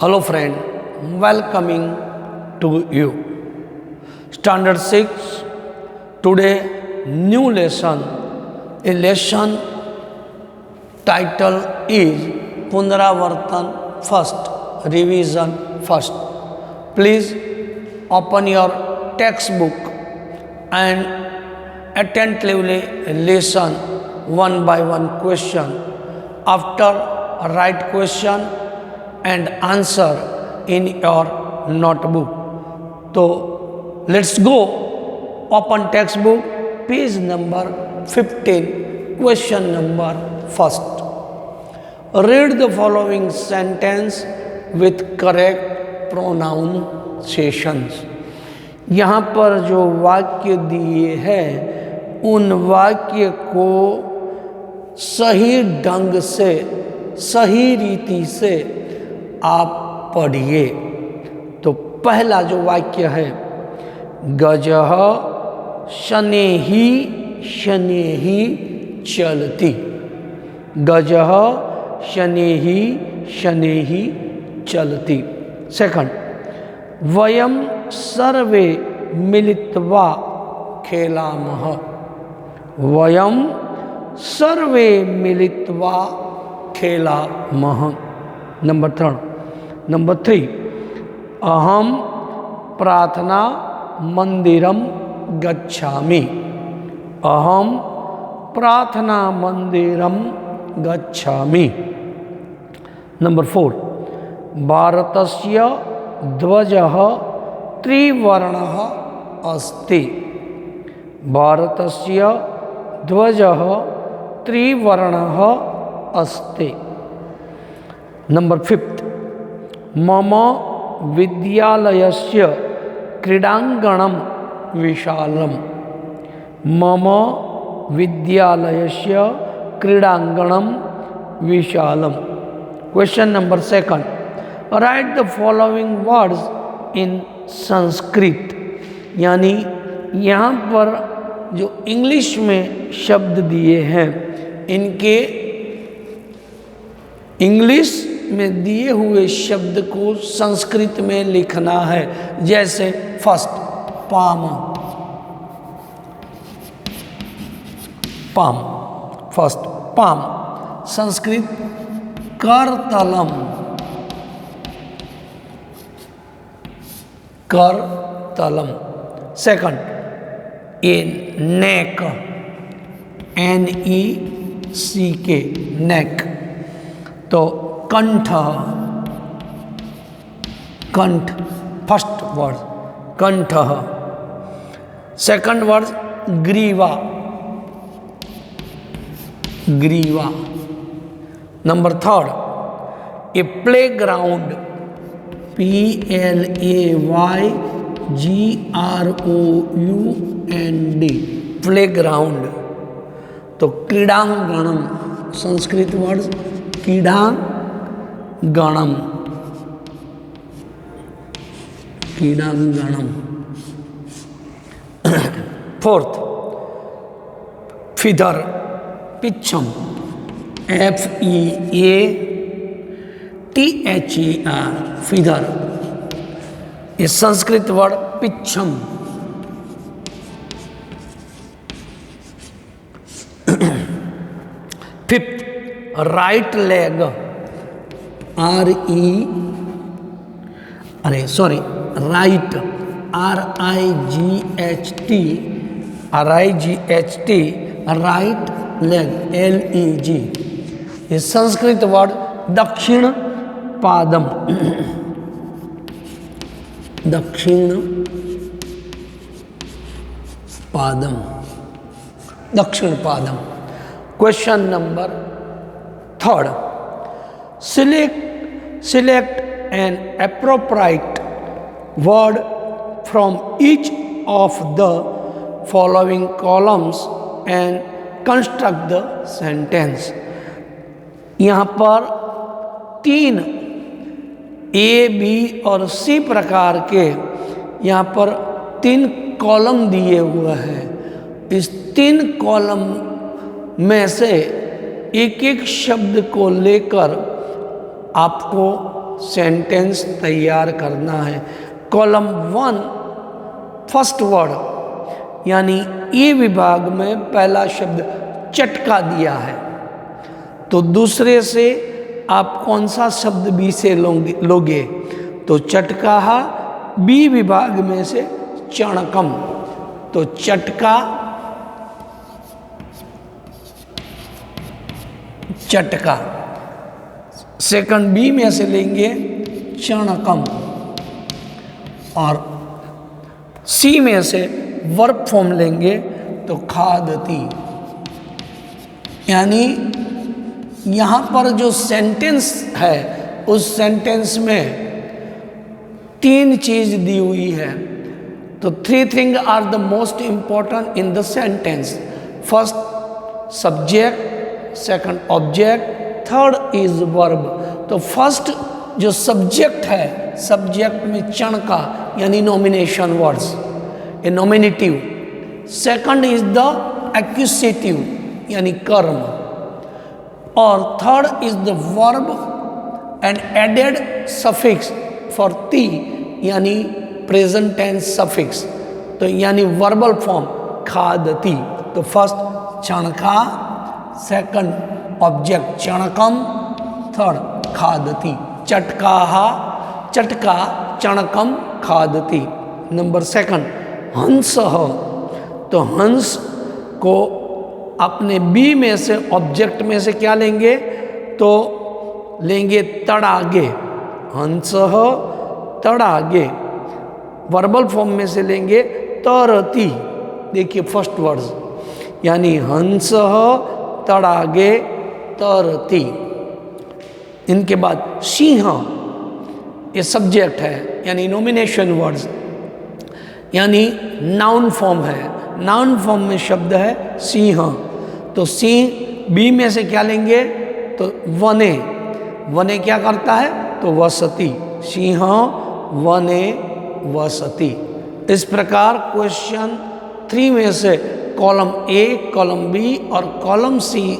Hello friend, welcoming to you. Standard 6, today new lesson. A lesson title is Punaravartan first, revision first. Please open your textbook and attentively listen one by one question. After right question and answer in your notebook. So let's go. Open textbook, page number 15, question number first. Read the following sentence with correct pronunciations. यहाँ पर जो वाक्य दिए हैं उन वाक्य को सही ढंग से, सही रीति से आप पढ़िए। तो पहला जो वाक्य है, गजः शनैहि शनैहि चलति। गजः शनैहि शनैहि चलति। सेकंड, वयं सर्वे मिलित्वा खेलामः। वयं सर्वे मिलित्वा खेलामः। नंबर थर्ड, नंबर 3, अहम प्रार्थना मंदिरम गच्छामि। अहम प्रार्थना मंदिरम गच्छामि। नंबर 4, भारतस्य ध्वजः त्रिवर्णः अस्ति। भारतस्य ध्वजः त्रिवर्णः अस्ति। नंबर 5, मम विद्यालयस्य क्रीडाङ्गणं विशालम्। मम विद्यालयस्य क्रीडाङ्गणं विशालम्। Question number 2, write the following words in Sanskrit. यानी यहाँ पर जो इंग्लिश में शब्द दिए हैं इनके इंग्लिश में दिए हुए शब्द को संस्कृत में लिखना है। जैसे first, palm. Palm, first palm. Sanskrit करतलम। करतलम। Second, a neck, NECK, neck. तो कंठ, कंठ, फर्स्ट वर्ड कंठ। सेकंड वर्ड ग्रीवा, ग्रीवा। Number third, a playground, PLAYGROUND, playground. तो क्रीडांगणम, संस्कृत वर्ड क्रीडांगणम, क्रीडांगणम। फोर्थ, फिदर, पिच्छम, FEATHER, फिदर। ये संस्कृत वर्ड पिच्छम। Fifth, right leg, right, RIGHT, right leg, LEG। ये संस्कृत वर्ड दक्षिण पादम, दक्षिण पादम, दक्षिण पादम। Question number 3, select an appropriate word from each of the following columns and construct the sentence। यहाँ पर 3 A, B और C प्रकार के यहाँ पर 3 कॉलम दिए हुए हैं। इस 3 कॉलम में से एक एक शब्द को लेकर आपको सेंटेंस तैयार करना है। कॉलम 1 फर्स्ट वर्ड यानी ए विभाग में पहला शब्द चटका दिया है, तो दूसरे से आप कौन सा शब्द बी से लोगे? तो चटकाहा बी विभाग में से चणकम, तो चटका चटका। सेकंड बी में से लेंगे चणकम, और सी में से वर्ब फॉर्म लेंगे तो खादती। यानी यहाँ पर जो सेंटेंस है उस सेंटेंस में 3 चीज दी हुई है। तो 3 thing are the most important in the sentence. First subject, second object, third is verb. तो फर्स्ट जो सब्जेक्ट है, सब्जेक्ट में चणका यानी nomination words, a nominative. Second is the accusative यानी कर्म, और third is the verb and added suffix for ती यानी प्रेजेंट टेंस सफिक्स, तो यानी वर्बल फॉर्म खादती। तो फर्स्ट चणका, सेकंड ऑब्जेक्ट चणकम, थर्ड खादती। चटकाहा चटका चणकम खादती। नंबर सेकंड हंस, तो हंस को अपने बी में से ऑब्जेक्ट में से क्या लेंगे? तो लेंगे तड़ागे, हंस तड़ागे। वर्बल फॉर्म में से लेंगे तरती। देखिए फर्स्ट वर्ड्स यानी हंस तड़ागे तरती। इनके बाद सिंह, ये सब्जेक्ट है यानी नॉमिनेशन वर्ड्स, यानी नाउन फॉर्म है। नाउन फॉर्म में शब्द है सिंह, तो सिंह बी में से क्या लेंगे? तो वने, वने क्या करता है? तो वसती, सिंह वने वसती। इस प्रकार क्वेश्चन 3 में से कॉलम ए, कॉलम बी और कॉलम सी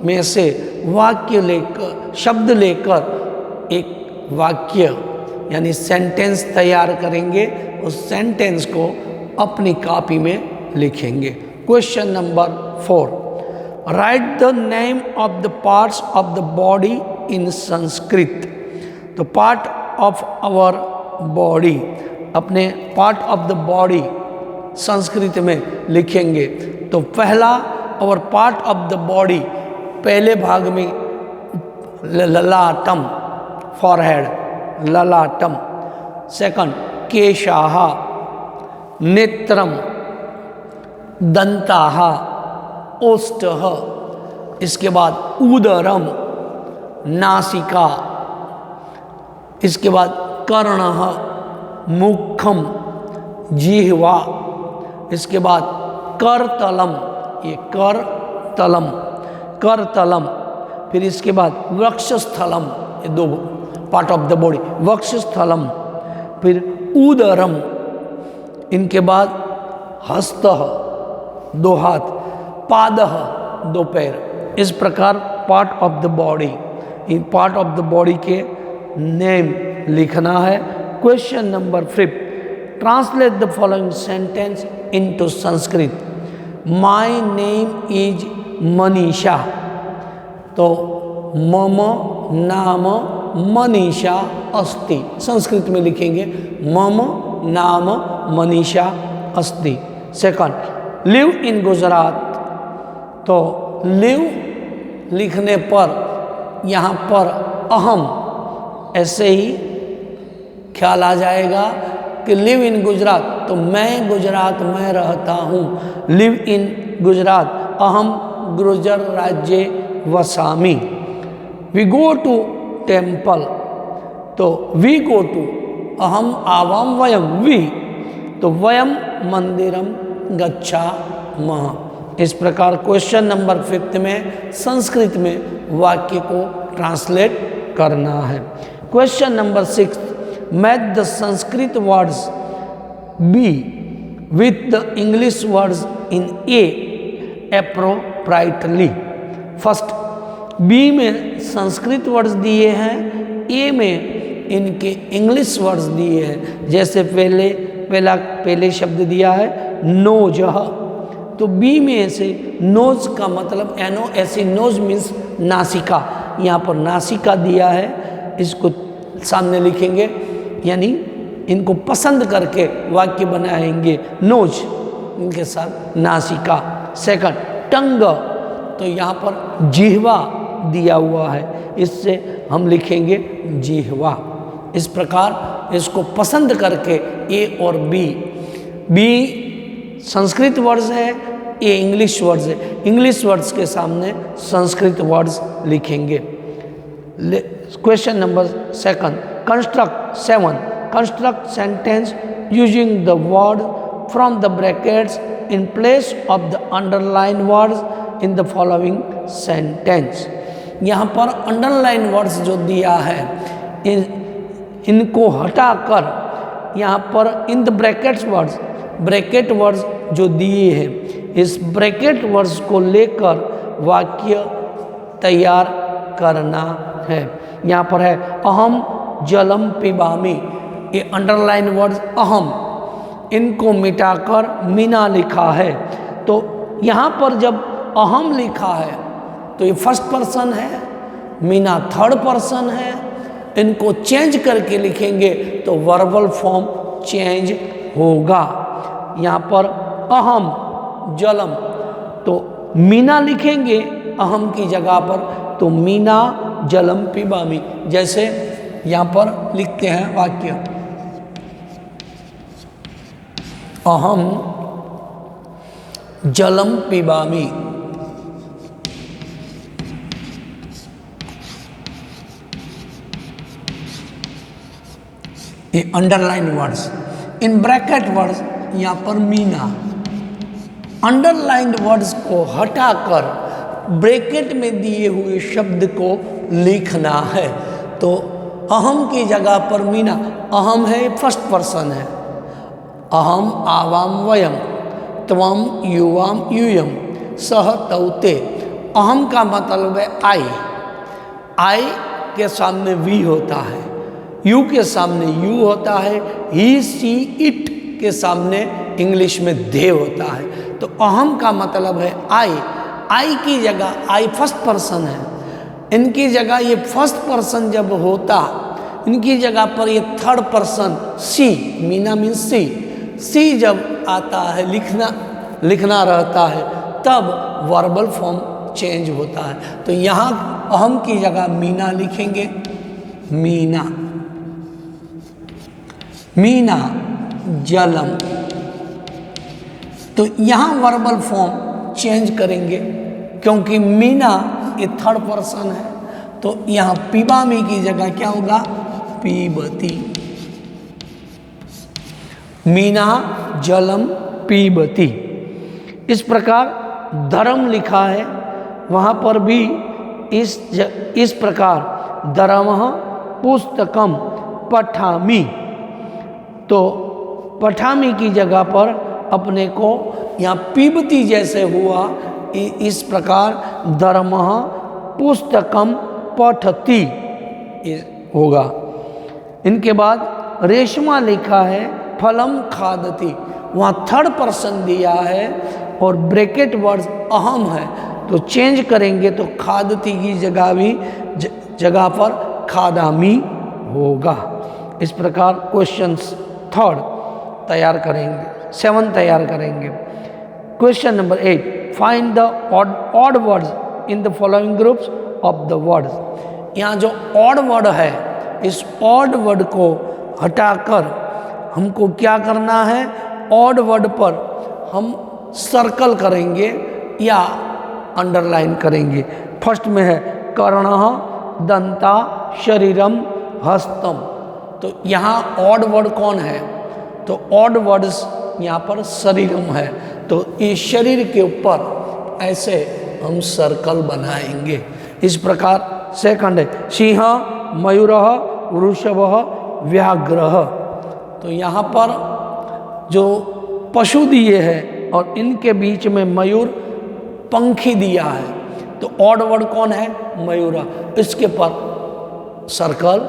में से वाक्य लेकर, शब्द लेकर एक वाक्य यानी सेंटेंस तैयार करेंगे। उस सेंटेंस को अपनी कॉपी में लिखेंगे। Question number 4, right the name of the parts of the body in Sanskrit. तो पार्ट ऑफ आवर बॉडी, अपने part of the body Sanskrit में लिखेंगे। तो पहला और पार्ट ऑफ द बॉडी, पहले भाग में ललाटम फॉरहेड, ललाटम। सेकंड केशाहा, नेत्रम, दंताहा, ओष्ठः। इसके बाद उदरम, नासिका। इसके बाद कर्णः, मुखम, जिह्वा। इसके बाद करतलम, ये करतलम, करतलम। फिर इसके बाद वक्षस्थलम, ये 2 पार्ट ऑफ द बॉडी, वक्षस्थलम। फिर उदरम, इनके बाद हस्तः, 2 हाथ, पादः, 2 पैर। इस प्रकार part of the body, in part of the body के नेम लिखना है। Question number 5, translate the following sentence into Sanskrit. My name is Manisha, तो मम नाम मनीषा अस्ति, संस्कृत में लिखेंगे मम नाम मनीषा अस्ति। सेकंड लिव इन गुजरात, तो लिव लिखने पर यहाँ पर अहम ऐसे ही ख्याल आ जाएगा कि लिव इन गुजरात, तो मैं गुजरात में रहता हूँ। लिव इन गुजरात, अहम गुर्जर राज्य वसामी। वी गो टू टेम्पल, तो वी गो टू, अहम आवाम वयम, वी, तो वयम मंदिरम गच्छामः। इस प्रकार क्वेश्चन नंबर 5 में संस्कृत में वाक्य को ट्रांसलेट करना है। Question number 6, match the Sanskrit words B with the English words in A appropriately. First B में संस्कृत वर्ड्स दिए हैं, ए में इनके इंग्लिश वर्ड्स दिए हैं। जैसे पहले शब्द दिया है नोज, तो बी में से नोज का मतलब NOSE, नोज मीन्स नासिका, यहाँ पर नासिका दिया है, इसको सामने लिखेंगे, यानी इनको पसंद करके वाक्य बनाएंगे। नोज इनके साथ नासिका। सेकंड टंग, तो यहाँ पर जिह्वा दिया हुआ है, इससे हम लिखेंगे जिह्वा। इस प्रकार इसको पसंद करके ए और बी संस्कृत वर्ड्स है, ये इंग्लिश वर्ड्स है, इंग्लिश वर्ड्स के सामने संस्कृत वर्ड्स लिखेंगे। Question number 2, construct sentence using the word from the brackets in place of the underline words in the following sentence. यहाँ पर अंडरलाइन वर्ड्स जो दिया है इनको हटाकर यहाँ पर in the brackets words, bracket words जो दिए हैं, इस ब्रैकेट वर्ड्स को लेकर वाक्य तैयार करना है। यहाँ पर है अहम जलम पिबामी, ये अंडरलाइन वर्ड्स अहम, इनको मिटाकर मीना लिखा है। तो यहाँ पर जब अहम लिखा है तो ये फर्स्ट पर्सन है, मीना थर्ड पर्सन है, इनको चेंज करके लिखेंगे तो वर्बल फॉर्म चेंज होगा। यहाँ पर अहम जलम, तो मीना लिखेंगे अहम की जगह पर, तो मीना जलम पिबामी। जैसे यहाँ पर लिखते हैं वाक्य अहम जलम पिबामी, ये underline words. In bracket words यहाँ पर मीना, अंडरलाइंड वर्ड्स को हटाकर ब्रैकेट में दिए हुए शब्द को लिखना है। तो अहम की जगह पर मीना, अहम है फर्स्ट पर्सन है, अहम आवाम वयम, त्वम युवाम यूयम, सह तौते। अहम का मतलब है आई के सामने वी होता है, यू के सामने यू होता है, ही सी इट के सामने इंग्लिश में दे होता है। तो अहम का मतलब है आई की जगह आई फर्स्ट पर्सन है, इनकी जगह ये फर्स्ट पर्सन जब होता, इनकी जगह पर ये थर्ड पर्सन सी, मीना मीन्स सी जब आता है, लिखना रहता है, तब वर्बल फॉर्म चेंज होता है। तो यहाँ अहम की जगह मीना लिखेंगे, मीना जलम। तो यहाँ वर्बल फॉर्म चेंज करेंगे, क्योंकि मीना ये थर्ड पर्सन है, तो यहाँ पिबामी की जगह क्या होगा, पीबती। मीना जलम पीबती। इस प्रकार धर्म लिखा है, वहाँ पर भी इस प्रकार धर्मः पुस्तकम पठामि, तो पठामि की जगह पर अपने को यहाँ पीबती जैसे हुआ, इस प्रकार धर्मः पुस्तकम पठति होगा। इनके बाद रेशमा लिखा है फलम खादति, वहाँ थर्ड पर्सन दिया है और ब्रैकेट वर्ड्स अहम है, तो चेंज करेंगे तो खादति की जगह पर खादामी होगा। इस प्रकार क्वेश्चंस 3 तैयार करेंगे, 7 तैयार करेंगे। Question number 8, find the odd words in the following groups of the words. यहाँ जो ऑड वर्ड है, इस ऑड वर्ड को हटाकर हमको क्या करना है, ऑड वर्ड पर हम सर्कल करेंगे या अंडरलाइन करेंगे। फर्स्ट में है कर्णः दंता शरीरम हस्तम, तो यहाँ ऑड वर्ड कौन है, तो ऑड वर्ड्स यहाँ पर शरीरम है, तो इस शरीर के ऊपर ऐसे हम सर्कल बनाएंगे। इस प्रकार सेकंड है सिंह मयूरः वृषभः व्याघ्रः, तो यहाँ पर जो पशु दिए हैं और इनके बीच में मयूर पंखी दिया है, तो ऑड वर्ड कौन है, मयूरा, इसके पर सर्कल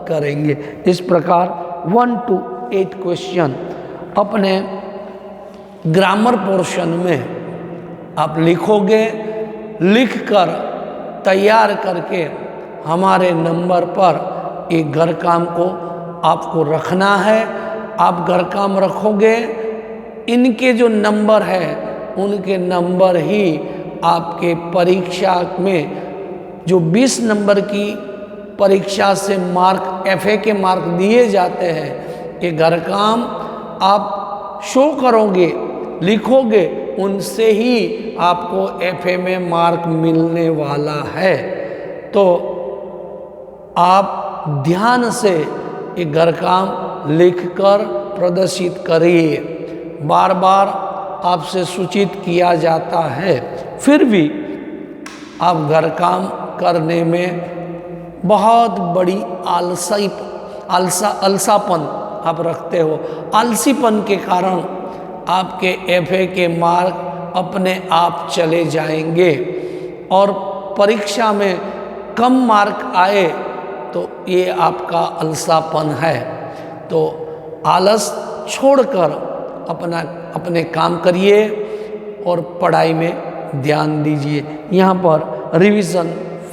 करेंगे। इस प्रकार 1 to 8 क्वेश्चन अपने ग्रामर पोर्शन में आप लिखोगे, लिखकर तैयार करके हमारे नंबर पर एक घर काम को आपको रखना है। आप घर काम रखोगे, इनके जो नंबर है उनके नंबर ही आपके परीक्षा में जो 20 नंबर की परीक्षा से मार्क एफए के मार्क दिए जाते हैं, ये घर काम आप शो करोगे, लिखोगे, उनसे ही आपको एफए में मार्क मिलने वाला है। तो आप ध्यान से ये घर काम लिखकर प्रदर्शित करिए। बार बार आपसे सूचित किया जाता है, फिर भी आप घर काम करने में बहुत बड़ी आलसापन आप रखते हो। आलसीपन के कारण आपके एफए के मार्क अपने आप चले जाएंगे और परीक्षा में कम मार्क आए तो ये आपका आलसापन है। तो आलस छोड़कर अपने काम करिए और पढ़ाई में ध्यान दीजिए। यहाँ पर revision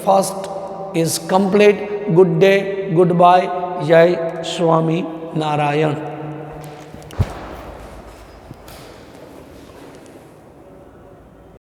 first is complete. Good day, good bye, जय स्वामी नारायण।